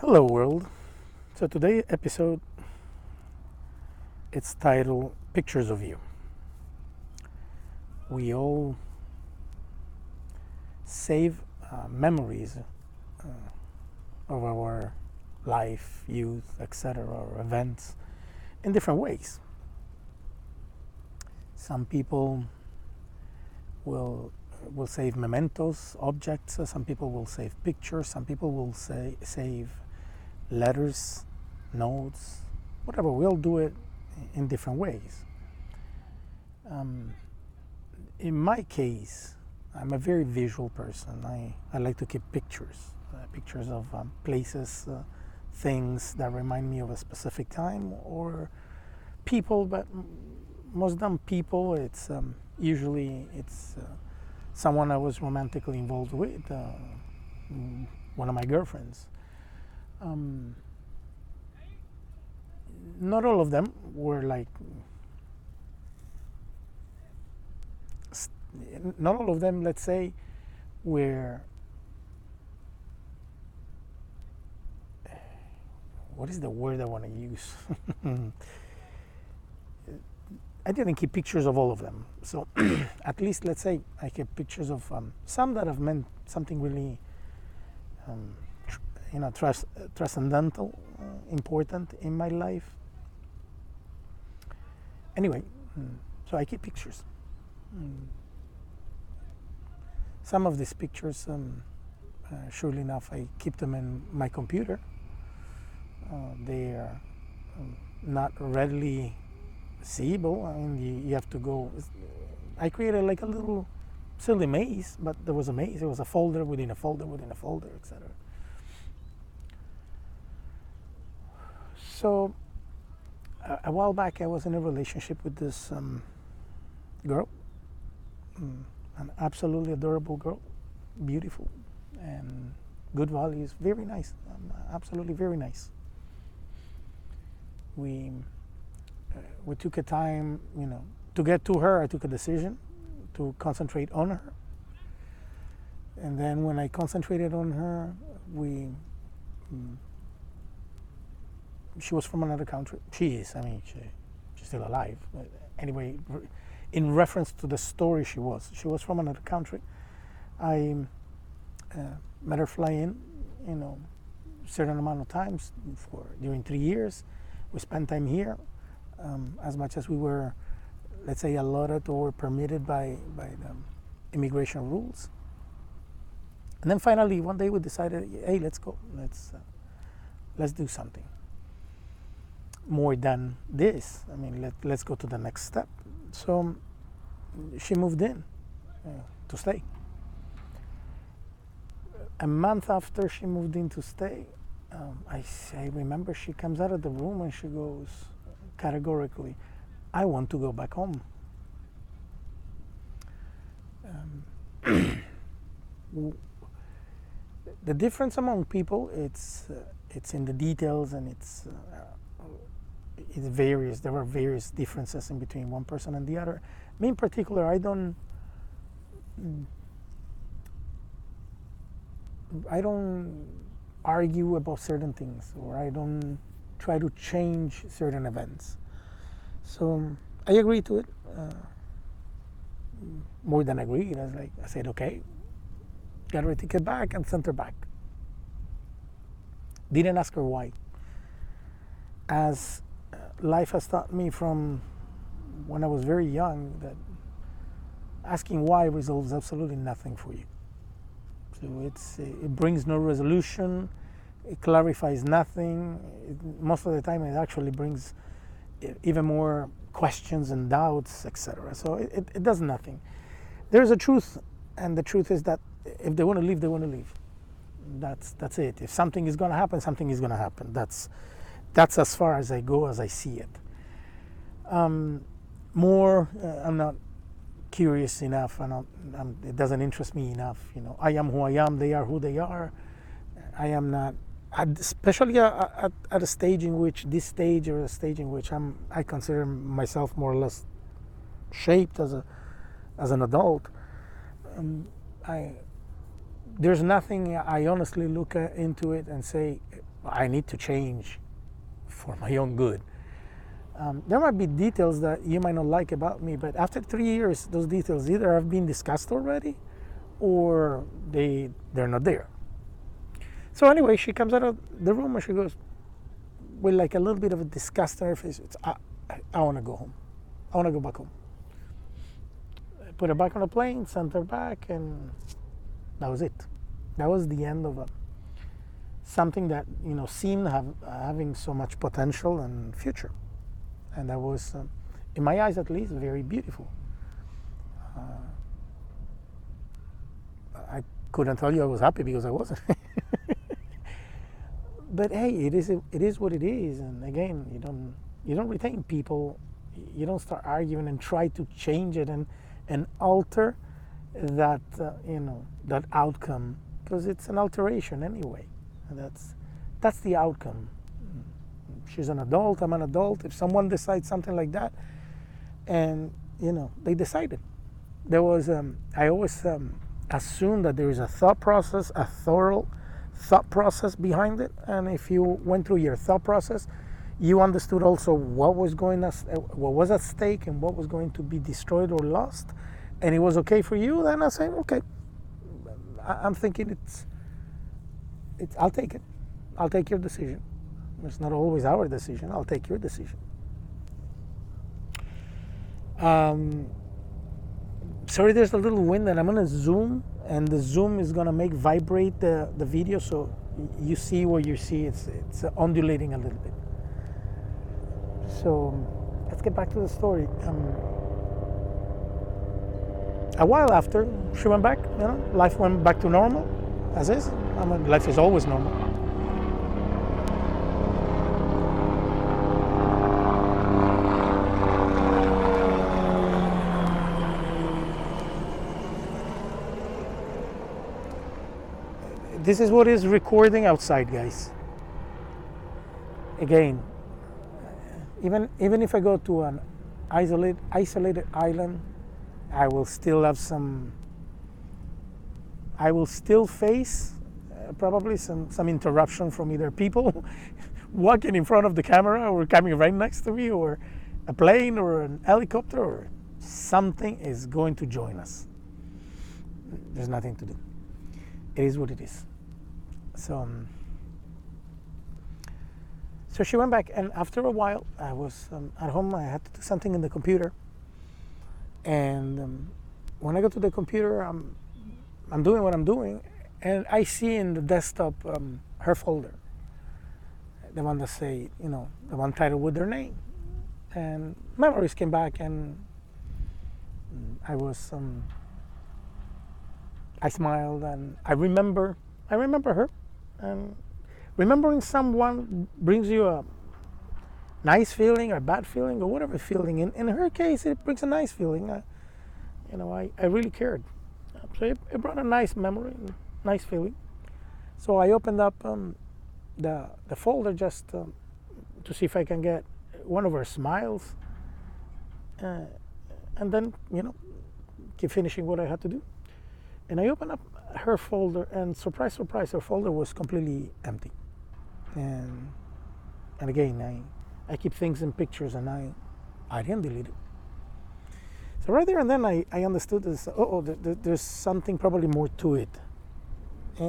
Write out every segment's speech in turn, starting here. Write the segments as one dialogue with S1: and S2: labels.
S1: Hello world. So today's episode, it's titled Pictures of You. We all save memories of our life, youth, etc., or events in different ways. Some people will save mementos, objects. Some people will save pictures. Some people will save letters, notes, whatever. We all do it in different ways. In my case, I'm a very visual person. I like to keep pictures, pictures of places, things that remind me of a specific time or people, but most of them people, it's usually someone I was romantically involved with, one of my girlfriends. Not all of them were like, not all of them, let's say, were, what is the word I want to use? I didn't keep pictures of all of them. So at least, let's say, I kept pictures of some that have meant something really, transcendental, important in my life. Anyway, so I keep pictures. Some of these pictures, surely enough, I keep them in my computer. They are not readily seeable. I mean, you have to go. I created like a little silly maze, but there was a maze. It was a folder within a folder within a folder, etc. So a while back, I was in a relationship with this girl, an absolutely adorable girl, beautiful, and good values, very nice, absolutely very nice. We took a time, to get to her. I took a decision to concentrate on her, and then when I concentrated on her, she was from another country. She is. I mean, she's still alive. But anyway, in reference to the story, she was from another country. I met her fly in, certain amount of times during 3 years. We spent time here, as much as we were, let's say, allotted or permitted by the immigration rules. And then finally, one day we decided, hey, let's go. Let's do something more than this. I mean, let's go to the next step. So she moved in to stay. A month after she moved in to stay, I remember she comes out of the room and she goes categorically, I want to go back home. The difference among people, it's in the details, and it varies. There are various differences in between one person and the other. Me in particular, I don't argue about certain things, or I don't try to change certain events. So I agreed to it. More than agreed. I said, okay, got her ticket back and sent her back. Didn't ask her why. As life has taught me from when I was very young, that asking why resolves absolutely nothing for you. So it brings no resolution, it clarifies nothing. Most of the time it actually brings even more questions and doubts, etc. So it does nothing. There's a truth, and the truth is that if they want to leave, they want to leave. That's it. If something is going to happen, something is going to happen. That's as far as I go, as I see it. I'm not curious enough, it doesn't interest me enough. I am who I am, they are who they are. I am not, especially at a stage in which, I consider myself more or less shaped as an adult. There's nothing I honestly look into it and say, I need to change for my own good. There might be details that you might not like about me, but after 3 years, those details either have been discussed already or they're not there. So anyway, she comes out of the room and she goes with like a little bit of a disgust on her face. I want to go home. I want to go back home. I put her back on the plane, sent her back, and that was it. That was the end of something that seemed having so much potential and future. And that was, in my eyes at least, very beautiful. I couldn't tell you I was happy because I wasn't. But hey, it is what it is. And again, you don't retain people. You don't start arguing and try to change it and alter that that outcome, because it's an alteration anyway. And that's the outcome. She's an adult, I'm an adult. If someone decides something like that, and they decided, there was I always assume that there is a thought process, a thorough thought process behind it. And if you went through your thought process, you understood also what was at stake and what was going to be destroyed or lost, and it was okay for you. Then I say, okay, I'm thinking I'll take it. I'll take your decision. It's not always our decision. I'll take your decision. Sorry, there's a little wind, and I'm gonna zoom, and the zoom is gonna make vibrate the video, so you see what you see. It's undulating a little bit. So let's get back to the story. A while after, she went back. Life went back to normal, as is. Life is always normal. This is what is recording outside, guys. Again, even if I go to an isolated island, I will still face probably some interruption from either people walking in front of the camera or coming right next to me, or a plane or an helicopter, or something is going to join us. There's nothing to do. It is what it is. So she went back, and after a while, I was at home. I had to do something in the computer, and when I go to the computer, I'm doing what I'm doing, and I see in the desktop her folder, the one that say, the one titled with their name, and memories came back, and I smiled, and I remember her, and remembering someone brings you a nice feeling or a bad feeling or whatever feeling. In her case, it brings a nice feeling. I really cared. So it brought a nice memory, nice feeling. So I opened up the folder just to see if I can get one of her smiles, and then keep finishing what I had to do. And I opened up her folder, and surprise, surprise, her folder was completely empty. And again, I keep things in pictures, and I didn't delete it. So right there and then I understood this. There's something probably more to it,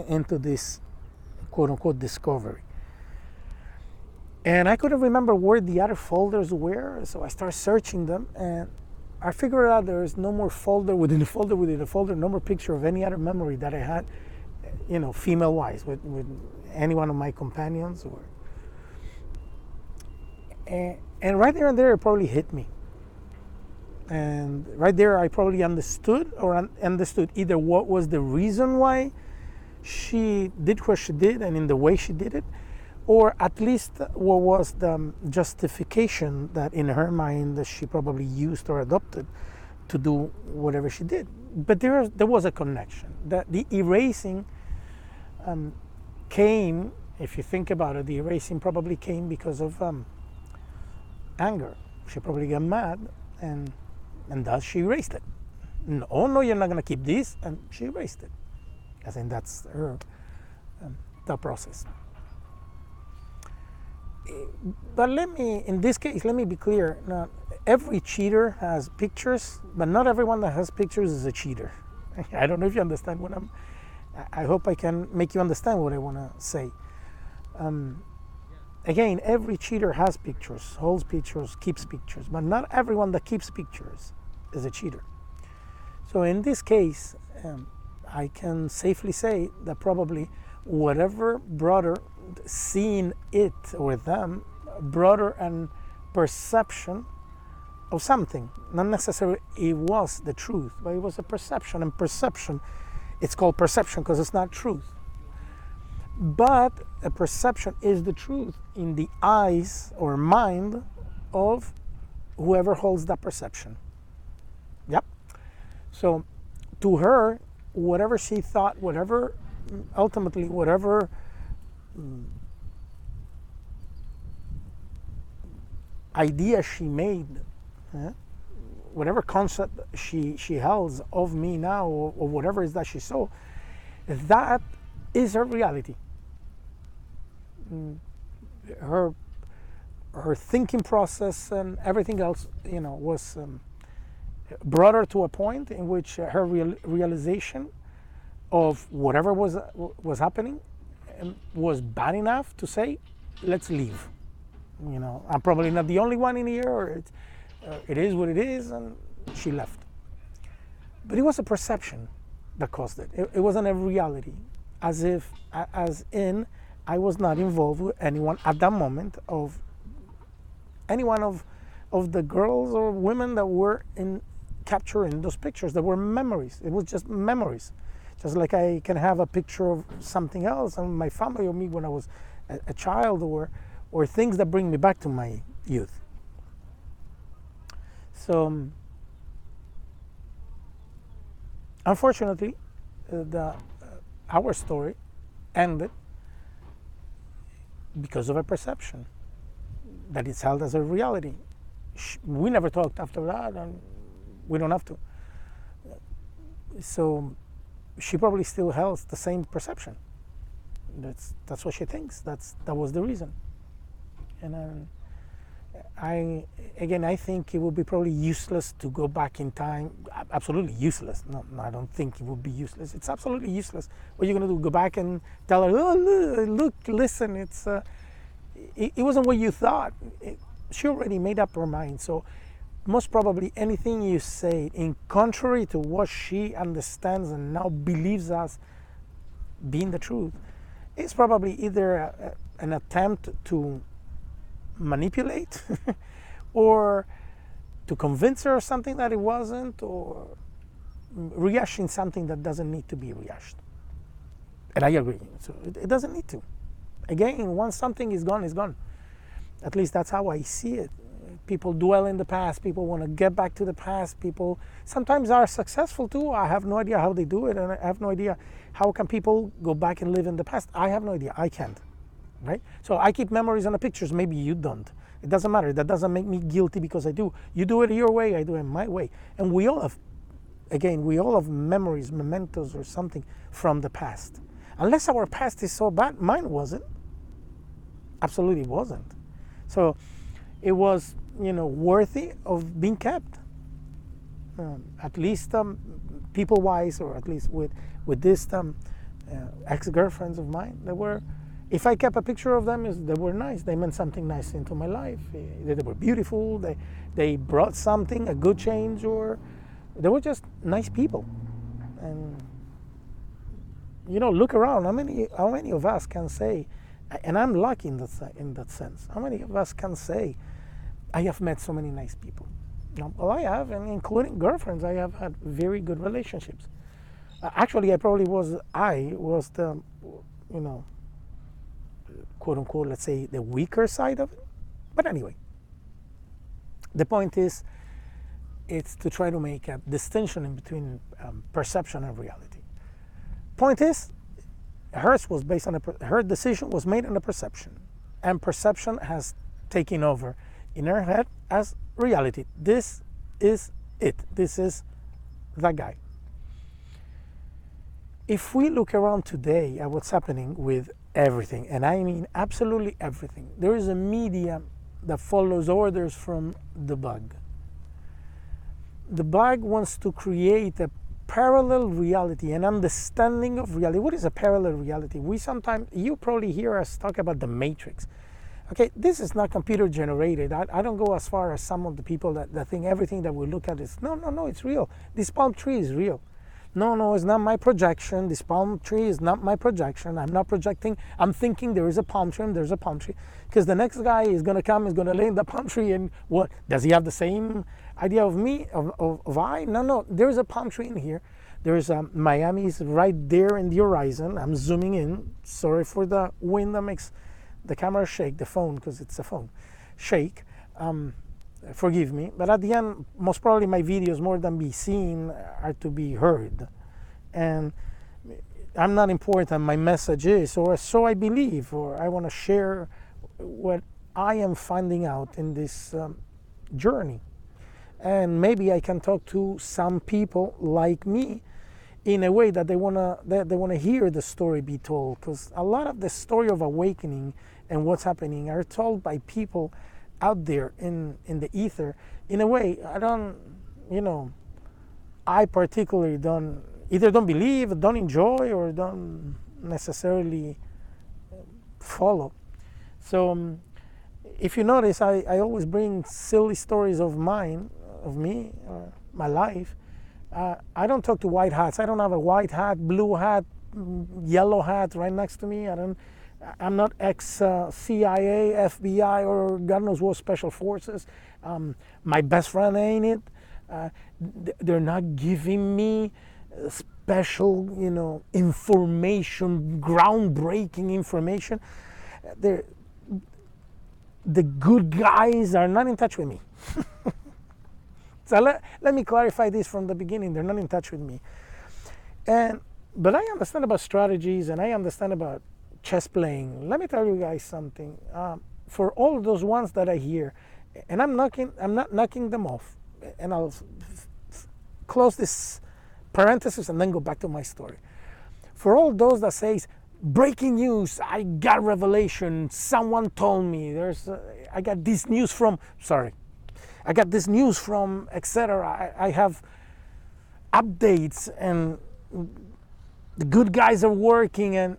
S1: into this quote unquote discovery. And I couldn't remember where the other folders were, so I started searching them, and I figured out there is no more folder within a folder within a folder, no more picture of any other memory that I had, female-wise, with any one of my companions. And right there and there, it probably hit me. And right there, I probably understood either what was the reason why she did what she did and in the way she did it, or at least what was the justification that in her mind that she probably used or adopted to do whatever she did. But there was a connection. That the erasing came, if you think about it, the erasing probably came because of anger. She probably got mad, and thus she erased it. No, you're not going to keep this, and she erased it. I think that's her thought process. But in this case, let me be clear. Now, every cheater has pictures, but not everyone that has pictures is a cheater. I don't know if you understand I hope I can make you understand what I want to say. Again, every cheater has pictures, holds pictures, keeps pictures, but not everyone that keeps pictures is a cheater. So in this case, I can safely say that probably whatever brought her, seeing it or them, brought her an perception of something. Not necessarily it was the truth, but it was a perception. And perception, it's called perception because it's not truth. But a perception is the truth in the eyes or mind of whoever holds that perception. Yep. So to her, whatever she thought, whatever idea she made, whatever concept she holds of me now, or whatever it is that she saw, that is her reality. Her thinking process and everything else, was brought her to a point in which her realization of whatever was happening was bad enough to say, let's leave. I'm probably not the only one in here, or it is what it is, and she left. But it was a perception that caused it. It wasn't a reality, as in I was not involved with anyone at that moment of anyone of the girls or women that were capturing those pictures. That were memories. It was just memories. Just like I can have a picture of something else and my family or me when I was a child, or things that bring me back to my youth. So unfortunately, our story ended because of a perception that is held as a reality. We never talked after that, and we don't have to. So she probably still holds the same perception. That's what she thinks. That was the reason. And I think it would be probably useless to go back in time. Absolutely useless. No, I don't think it would be useless. It's absolutely useless. What are you going to do? Go back and tell her, oh, look, listen, it wasn't what you thought. She already made up her mind. So most probably anything you say in contrary to what she understands and now believes as being the truth is probably either an attempt to manipulate or to convince her of something that it wasn't, or rehashing something that doesn't need to be rehashed. And I agree. So it doesn't need to. Again, once something is gone, it's gone. At least that's how I see it. People dwell in the past. People want to get back to the past. People sometimes are successful too. I have no idea how they do it, and I have no idea how can people go back and live in the past. I have no idea. I can't. Right? So I keep memories on the pictures. Maybe you don't. It doesn't matter. That doesn't make me guilty because I do. You do it your way. I do it my way. And we all have memories, mementos, or something from the past. Unless our past is so bad, mine wasn't. Absolutely wasn't. So it was, worthy of being kept. At least people-wise, or at least with this ex-girlfriends of mine, they were. If I kept a picture of them, they were nice. They meant something nice into my life. They were beautiful. They brought something, a good change, or they were just nice people. And look around. How many of us can say, and I'm lucky in that sense. How many of us can say, I have met so many nice people? Well, I have, and including girlfriends, I have had very good relationships. Actually, I was the, quote unquote, let's say, the weaker side of it. But anyway, the point is, it's to try to make a distinction in between perception and reality. Point is, hers was based on her decision was made on a perception, and perception has taken over in her head as reality. This is it. This is that guy. If we look around today at what's happening with everything, and I mean absolutely everything. There is a media that follows orders from the bug. The bug wants to create a parallel reality, an understanding of reality. What is a parallel reality? You probably hear us talk about the Matrix. Okay, this is not computer generated. I don't go as far as some of the people that think everything that we look at is, no, it's real. This palm tree is real. No, it's not my projection. This palm tree is not my projection. I'm not projecting. I'm thinking there is a palm tree and there's a palm tree. Because the next guy is going to come, is going to lay in the palm tree, and what? Does he have the same idea of me, of I? No, there's a palm tree in here. There's Miami is right there in the horizon. I'm zooming in. Sorry for the wind that makes the camera shake, the phone, because it's a phone, shake. Forgive me, but at the end, most probably my videos, more than be seen, are to be heard. And I'm not important, my message is, or so I believe, or I want to share what I am finding out in this journey. And maybe I can talk to some people like me in a way that they wanna hear the story be told, because a lot of the story of awakening and what's happening are told by people out there in the ether. In a way, I particularly don't believe, don't enjoy, or don't necessarily follow. So if you notice, I always bring silly stories of me, my life. I don't talk to white hats. I don't have a white hat, blue hat, yellow hat right next to me. I'm not ex-CIA, FBI, or God knows what special forces. My best friend ain't it. They're not giving me special, information, groundbreaking information. The good guys are not in touch with me. So let me clarify this from the beginning. They're not in touch with me. But I understand about strategies, and I understand about chess playing. Let me tell you guys something. For all those ones that I hear, and I'm not knocking them off, and I'll close this parenthesis and then go back to my story. For all those that says, breaking news, I got revelation, someone told me, I got this news from, etc. I have updates, and the good guys are working, and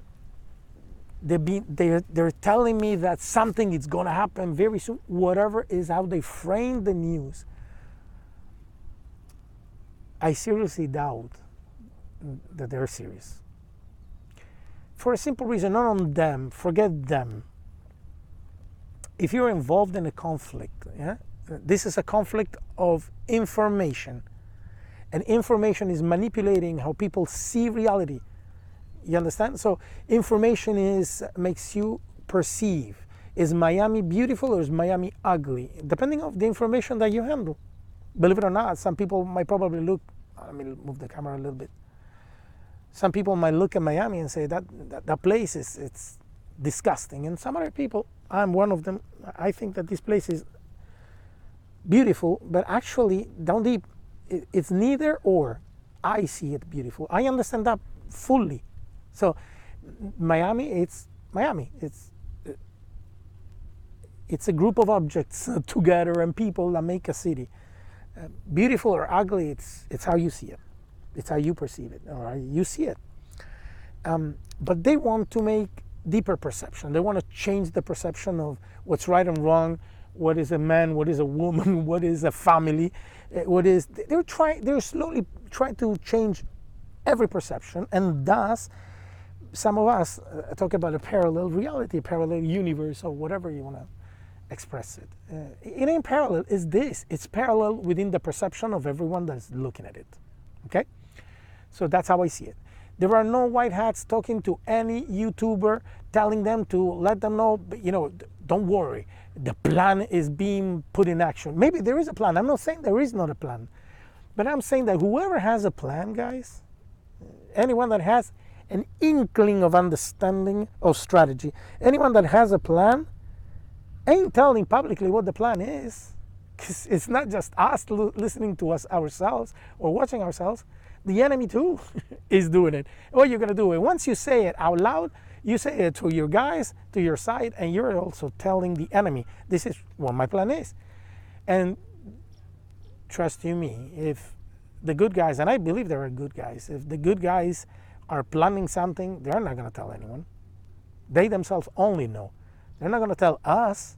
S1: they're telling me that something is going to happen very soon. Whatever is how they frame the news, I seriously doubt that they're serious. For a simple reason, not on them, forget them. If you're involved in a conflict, this is a conflict of information. And information is manipulating how people see reality. You understand? So information makes you perceive. Is Miami beautiful or is Miami ugly? Depending on the information that you handle. Believe it or not, some people might probably look, let me move the camera a little bit. Some people might look at Miami and say that place it's disgusting. And some other people, I'm one of them, I think that this place is beautiful, but actually down deep, it's neither or. I see it beautiful. I understand that fully. So Miami, it's Miami. It's a group of objects together and people that make a city. Beautiful or ugly, it's how you see it. It's how you perceive it, or how you see it. But they want to make deeper perception. They want to change the perception of what's right and wrong, what is a man, what is a woman, what is a family, they're slowly trying to change every perception, and thus some of us talk about a parallel reality, a parallel universe, or whatever you want to express it. It ain't parallel, it's this. It's parallel within the perception of everyone that's looking at it. Okay? So that's how I see it. There are no white hats talking to any YouTuber, telling them to let them know, don't worry, the plan is being put in action. Maybe there is a plan. I'm not saying there is not a plan. But I'm saying that whoever has a plan, guys, anyone that has an inkling of understanding of strategy, anyone that has a plan, ain't telling publicly what the plan is. Because it's not just us listening to us ourselves or watching ourselves. The enemy too is doing it. What you're going to do, once you say it out loud, You say it to your guys, to your side, and you're also telling the enemy, this is what my plan is. And trust you me, if the good guys, and I believe there are good guys, if the good guys are planning something, they're not going to tell anyone. They themselves only know. They're not going to tell us,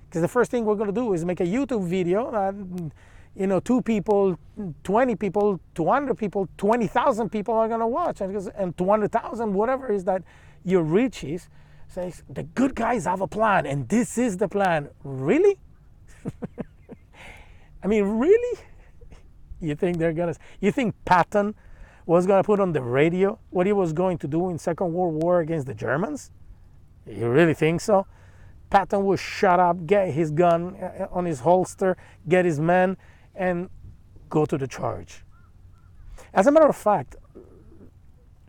S1: because the first thing we're going to do is make a YouTube video that, 2 people, 20 people, 200 people, 20,000 people are going to watch, and 200,000, whatever is that your reach is, says the good guys have a plan, and this is the plan. Really? I mean, really? You think Patton was going to put on the radio what he was going to do in Second World War against the Germans? You really think so? Patton would shut up, get his gun on his holster, get his men, and go to the charge. As a matter of fact,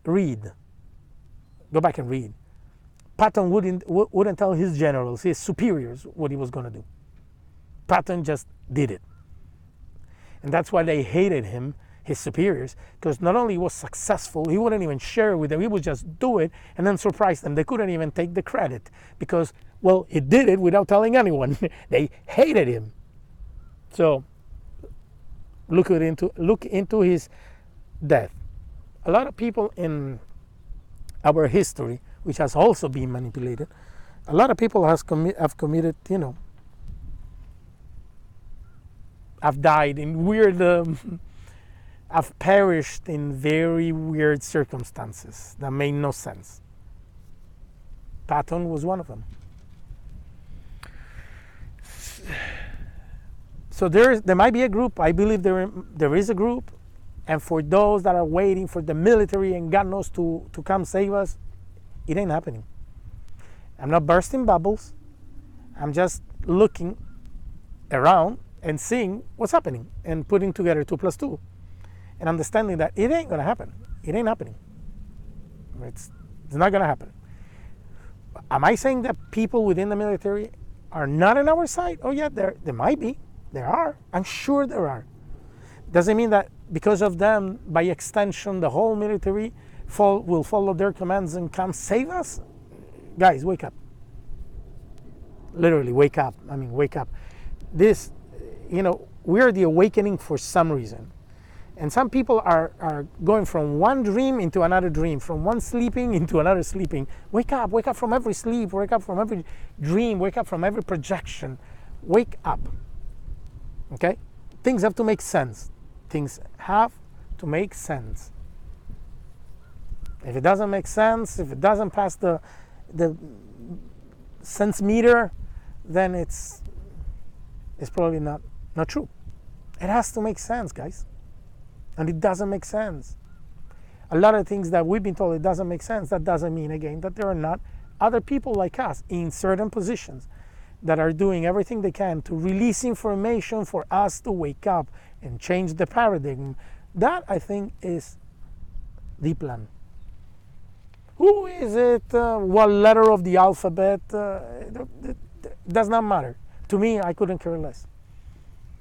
S1: go back and read. Patton wouldn't tell his generals, his superiors, what he was going to do. Patton just did it. And that's why they hated him, his superiors, because not only he was successful, he wouldn't even share it with them. He would just do it and then surprise them. They couldn't even take the credit because, well, he did it without telling anyone. They hated him. So look into his death. A lot of people in our history, which has also been manipulated, a lot of people have committed, have died in weird, have perished in very weird circumstances that made no sense. Patton was one of them. So there might be a group. I believe there is a group, and for those that are waiting for the military and God knows to come save us, it ain't happening. I'm not bursting bubbles. I'm just looking around and seeing what's happening and putting together 2 + 2 and understanding that it ain't going to happen. It ain't happening. It's not going to happen. Am I saying that people within the military are not on our side? Oh yeah, there might be. There are. I'm sure there are. Doesn't mean that because of them, by extension, the whole military will follow their commands and come save us? Guys, wake up. Literally, wake up. I mean, wake up. This, we are the awakening for some reason. And some people are going from one dream into another dream, from one sleeping into another sleeping. Wake up from every sleep, wake up from every dream, wake up from every projection. Wake up. Okay? Things have to make sense. Things have to make sense. If it doesn't make sense, if it doesn't pass the sense meter, then it's probably not true. It has to make sense, guys. And it doesn't make sense. A lot of things that we've been told it doesn't make sense, that doesn't mean, again, that there are not other people like us in certain positions that are doing everything they can to release information for us to wake up and change the paradigm. That, I think, is the plan. Who is it? What letter of the alphabet? It does not matter. To me, I couldn't care less.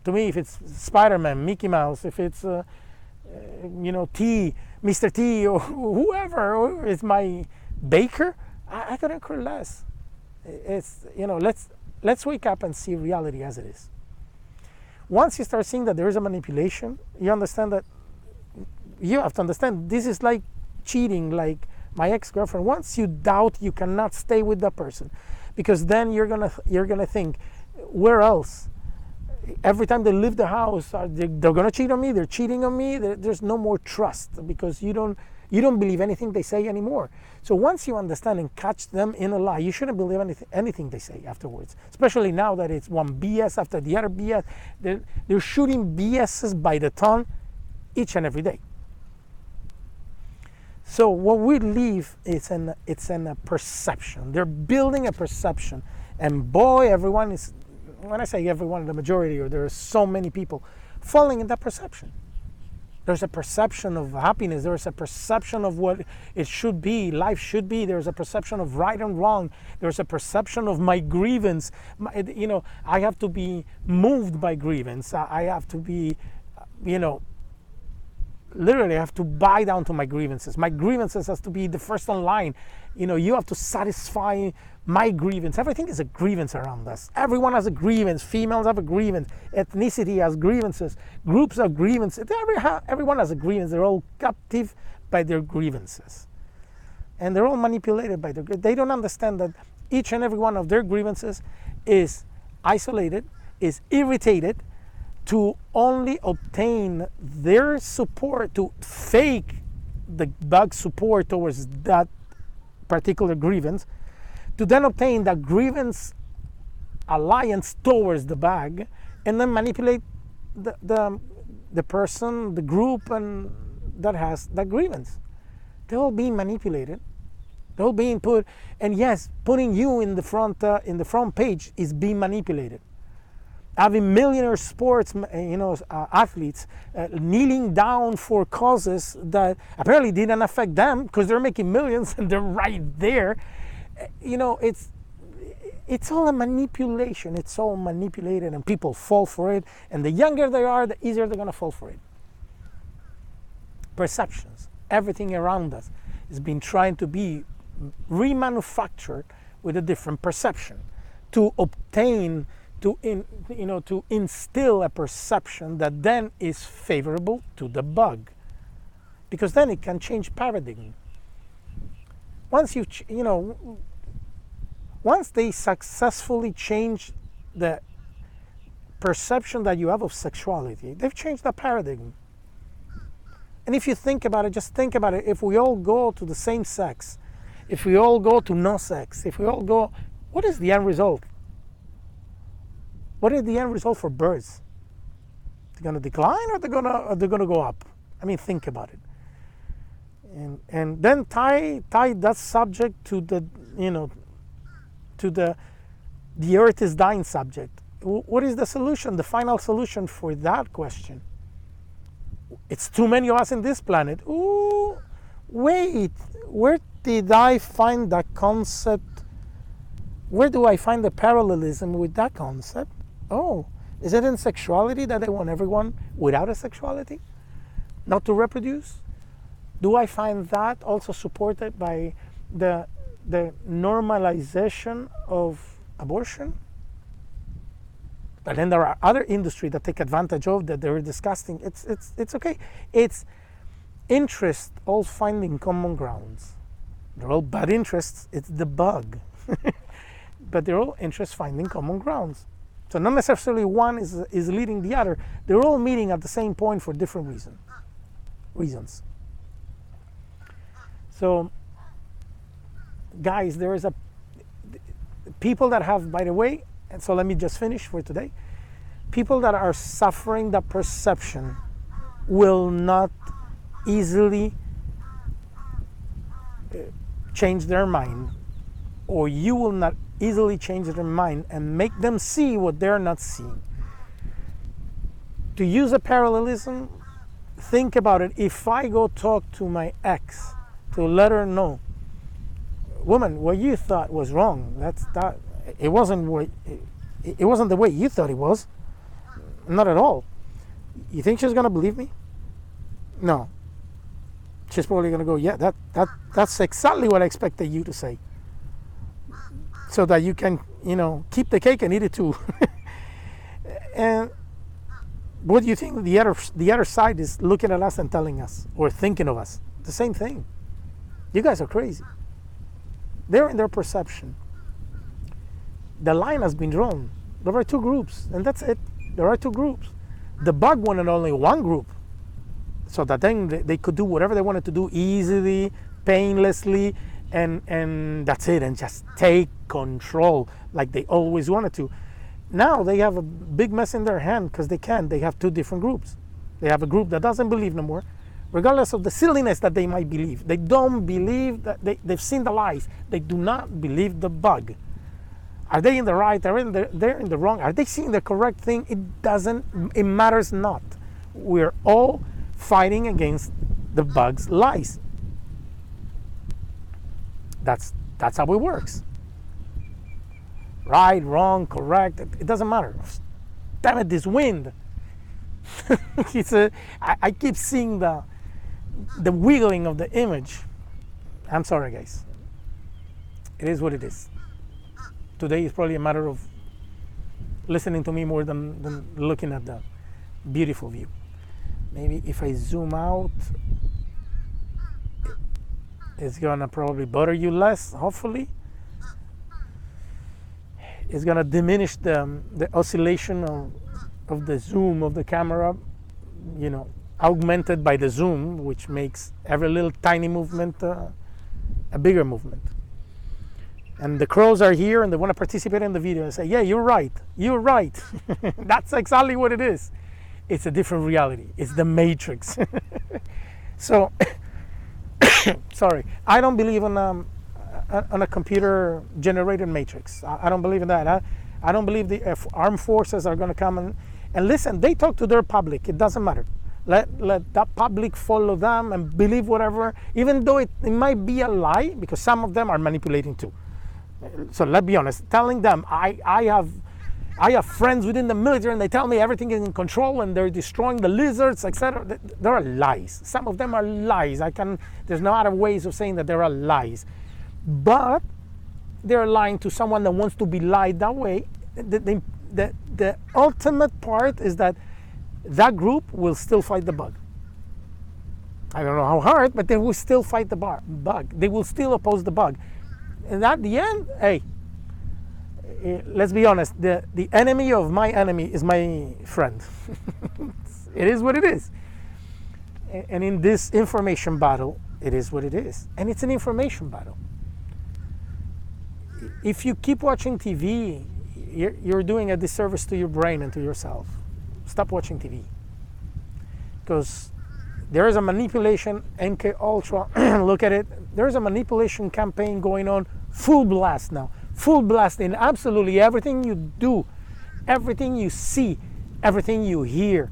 S1: To me, if it's Spider-Man, Mickey Mouse, if it's T, Mr. T, or whoever is my baker, I couldn't care less. It's let's wake up and see reality as it is. Once you start seeing that there is a manipulation, you understand that you have to understand this is like cheating, like my ex-girlfriend. Once you doubt, you cannot stay with that person, because then you're gonna think, where else? Every time they leave the house, they're gonna cheat on me. They're cheating on me. There's no more trust because you don't believe anything they say anymore. So once you understand and catch them in a lie, you shouldn't believe anything they say afterwards. Especially now that it's one BS after the other BS. They're shooting BSs by the ton each and every day. So what we leave it's in a perception. They're building a perception, and boy, everyone is. When I say everyone, the majority, or there are so many people falling in that perception. There's a perception of happiness. There's a perception of what it should be, life should be. There's a perception of right and wrong. There's a perception of my grievance. I have to be moved by grievance. I have to be, literally have to bow down to my grievances. My grievances has to be the first on line. You have to satisfy my grievance. Everything is a grievance around us. Everyone has a grievance. Females have a grievance. Ethnicity has grievances. Groups have grievances. Everyone has a grievance. They're all captive by their grievances. And they're all manipulated by their grievances. They don't understand that each and every one of their grievances is isolated, is irritated, to only obtain their support, to fake the bug support towards that particular grievance, to then obtain that grievance alliance towards the bug, and then manipulate the person, the group, and that has that grievance. They're all being manipulated. They're all being put, and yes, putting you in the front page is being manipulated. Having millionaire sports, athletes kneeling down for causes that apparently didn't affect them because they're making millions and they're right there. It's all a manipulation. It's all manipulated, and people fall for it. And the younger they are, the easier they're gonna fall for it. Perceptions, everything around us is being trying to be remanufactured with a different perception to obtain. To instill a perception that then is favorable to the bug, because then it can change paradigm. Once once they successfully change the perception that you have of sexuality, they've changed the paradigm. And if you think about it, just think about it. If we all go to the same sex, if we all go to no sex, if we all go, what is the end result? What is the end result for birds? They're going to decline, or they're going to go up? I mean, think about it. And then tie that subject to the earth is dying subject. What is the solution? The final solution for that question? It's too many of us in this planet. Ooh, wait, where did I find that concept? Where do I find the parallelism with that concept? Oh, is it in sexuality that they want everyone without a sexuality not to reproduce? Do I find that also supported by the normalization of abortion? But then there are other industries that take advantage of that. They're disgusting. It's okay. It's interest all finding common grounds. They're all bad interests. It's the bug. But they're all interests finding common grounds. So not necessarily one is leading the other. They're all meeting at the same point for different reasons. So, guys, there is people that have, by the way, and so let me just finish for today. People that are suffering that perception will not easily change their mind, or you will not easily change their mind and make them see what they're not seeing. To use a parallelism, think about it. If I go talk to my ex to let her know, woman, what you thought was wrong. It wasn't the way you thought it was. Not at all. You think she's gonna believe me? No. She's probably gonna go, yeah, that's exactly what I expected you to say. So that you can, keep the cake and eat it too. And what do you think the other side is looking at us and telling us or thinking of us? The same thing. You guys are crazy. They're in their perception. The line has been drawn. There are two groups, and that's it. There are two groups. The bug wanted only one group, so that then they could do whatever they wanted to do easily, painlessly, and that's it, and just take control like they always wanted to. Now they have a big mess in their hand because they have two different groups. They have a group that doesn't believe no more, regardless of the silliness that they might believe. They don't believe that they've seen the lies. They do not believe the bug. Are they in the right? They're in the wrong. Are they seeing the correct thing? It matters not. We're all fighting against the bug's lies. That's how it works. Right, wrong, correct, it doesn't matter. Damn it, this wind. I keep seeing the wiggling of the image, I'm sorry, guys. It is what it is. Today is probably a matter of listening to me more than looking at the beautiful view. Maybe if I zoom out, it's gonna probably bother you less, hopefully. It's gonna diminish the oscillation of the zoom of the camera, you know, augmented by the zoom, which makes every little tiny movement a bigger movement. And the crows are here and they want to participate in the video and say, yeah, you're right. That's exactly what it is. It's a different reality. It's the Matrix. So, sorry, I don't believe on a computer generated matrix. I don't believe in that. I don't believe the armed forces are going to come and listen. They talk to their public. It doesn't matter. Let that public follow them and believe whatever, even though it might be a lie, because some of them are manipulating too. So let's be honest, telling them I have friends within the military and they tell me everything is in control and they're destroying the lizards, etc. There are lies. Some of them are lies. There's no other ways of saying that there are lies. But they're lying to someone that wants to be lied that way. The ultimate part is that group will still fight the bug. I don't know how hard, but they will still fight the bug. They will still oppose the bug. And at the end, hey, let's be honest, the enemy of my enemy is my friend. It is what it is. And in this information battle, it is what it is. And it's an information battle. If you keep watching TV, you're doing a disservice to your brain and to yourself. Stop watching TV. Because there is a manipulation, MK Ultra, look at it. There is a manipulation campaign going on, full blast now. Full blast in absolutely everything you do, everything you see, everything you hear.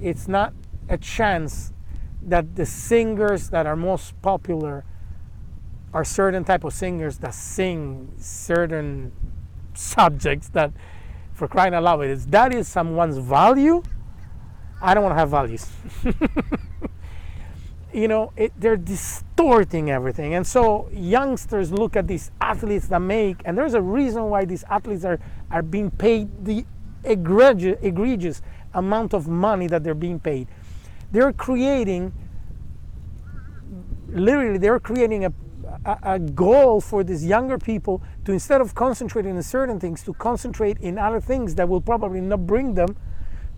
S1: It's not a chance that the singers that are most popular are certain type of singers that sing certain subjects that, for crying out loud, if that is someone's value, I don't want to have values. You know, they're distorting everything. And so youngsters look at these athletes that make, and there's a reason why these athletes are being paid the egregious amount of money that they're being paid. They're creating, literally, they're creating a goal for these younger people to, instead of concentrating on certain things, to concentrate in other things that will probably not bring them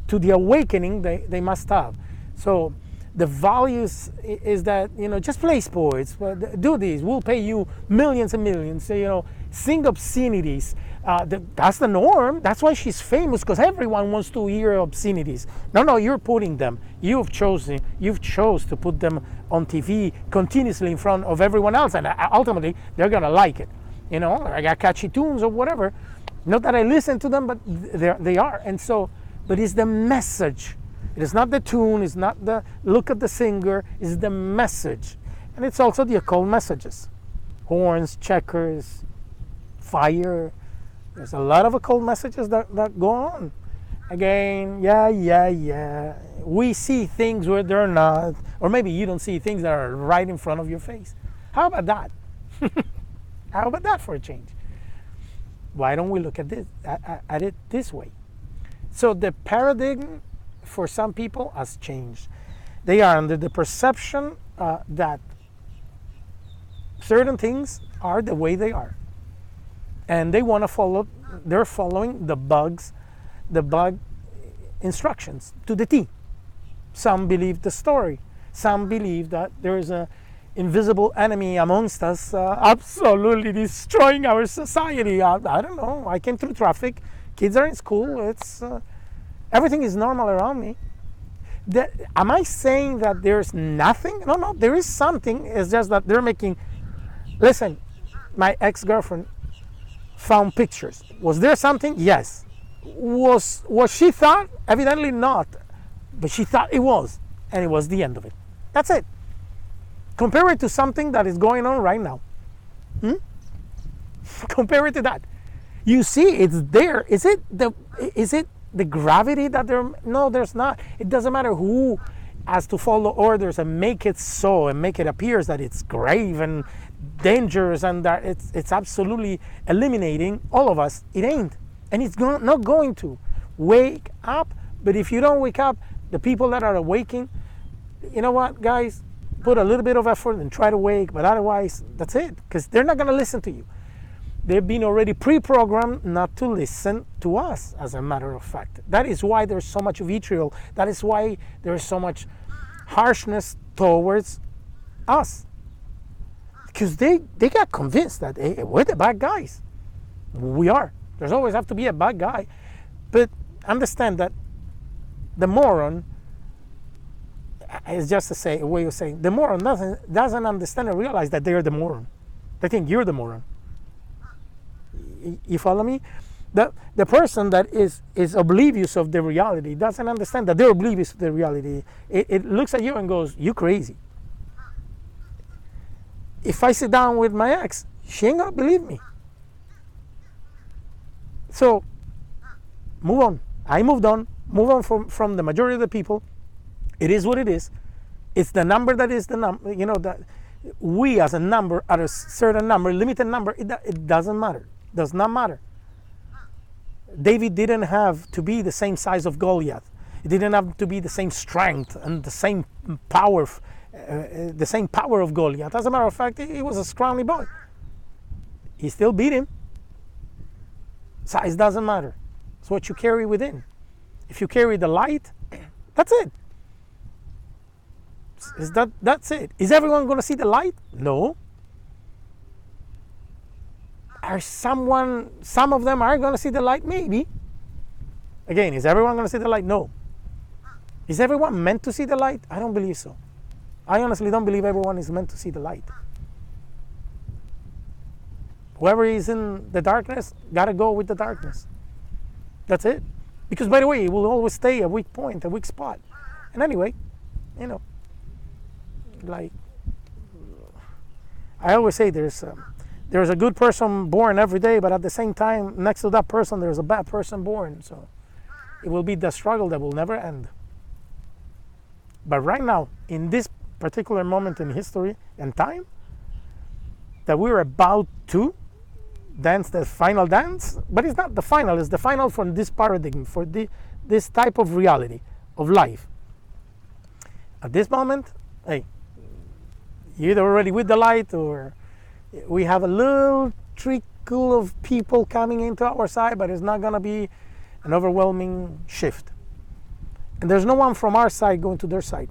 S1: to the awakening they must have. So the values is that, you know, just play sports, do this, we'll pay you millions and millions, so, you know, sing obscenities. That's the norm. That's why she's famous, because everyone wants to hear obscenities. No, you're putting them. You've chose to put them on TV continuously in front of everyone else, and ultimately they're gonna like it. You know, I got catchy tunes or whatever. Not that I listen to them, but they are. And so, but it's the message. It is not the tune. It's not the look at the singer. It's the message, and it's also the occult messages, horns, checkers, fire. There's a lot of occult messages that go on. Again, yeah. We see things where they're not, or maybe you don't see things that are right in front of your face. How about that? How about that for a change? Why don't we look at it this way? So the paradigm for some people has changed. They are under the perception that certain things are the way they are. And they want to follow, they're following the bug instructions to the T. Some believe the story. Some believe that there is an invisible enemy amongst us, absolutely destroying our society. I don't know. I came through traffic. Kids are in school. It's everything is normal around me. Am I saying that there's nothing? No, there is something. It's just that they're making. Listen, my ex-girlfriend found pictures. Was there something? Yes. Was she thought? Evidently not. But she thought it was. And it was the end of it. That's it. Compare it to something that is going on right now. Compare it to that. You see, it's there. Is it the gravity that there? No, there's not. It doesn't matter who as to follow orders and make it so and make it appears that it's grave and dangerous and that it's absolutely eliminating all of us, it ain't. And it's not going to. Wake up. But if you don't wake up, the people that are awaking, you know what, guys? Put a little bit of effort and try to wake, but otherwise, that's it. Because they're not going to listen to you. They've been already pre-programmed not to listen to us, as a matter of fact. That is why there's so much vitriol. That is why there's so much harshness towards us. Because they got convinced that hey, we're the bad guys. We are. There's always have to be a bad guy. But understand that the moron is just a way of saying, the moron doesn't understand and realize that they're the moron. They think you're the moron. You follow me? The person that is oblivious of the reality doesn't understand that they're oblivious of the reality. It looks at you and goes, you crazy. If I sit down with my ex, she ain't gonna believe me. So move on. I moved on. Move on from the majority of the people. It is what it is. It's the number that is the number. You know, that we as a number, at a certain number, limited number, it doesn't matter. Does not matter. David didn't have to be the same size of Goliath. It didn't have to be the same strength and the same power, of Goliath. As a matter of fact, he was a scrawny boy. He still beat him. Size doesn't matter. It's what you carry within. If you carry the light, that's it. That's it. Is everyone going to see the light? No. Some of them are going to see the light? Maybe. Again, is everyone going to see the light? No. Is everyone meant to see the light? I don't believe so. I honestly don't believe everyone is meant to see the light. Whoever is in the darkness, got to go with the darkness. That's it. Because, by the way, it will always stay a weak point, a weak spot. And anyway, you know, like, I always say there's a good person born every day, but at the same time, next to that person, there's a bad person born. So it will be the struggle that will never end. But right now, in this particular moment in history and time, that we're about to dance the final dance, but it's not the final, it's the final from this paradigm, for this type of reality of life. At this moment, hey, you're either already with the light, or we have a little trickle of people coming into our side, but it's not going to be an overwhelming shift. And there's no one from our side going to their side.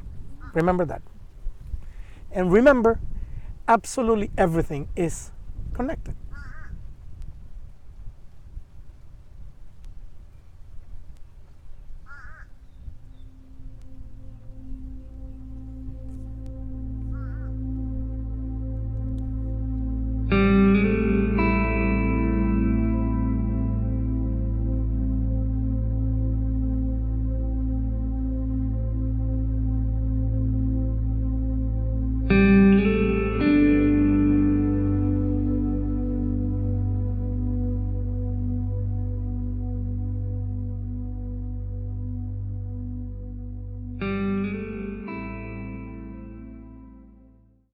S1: Remember that. And remember, absolutely everything is connected.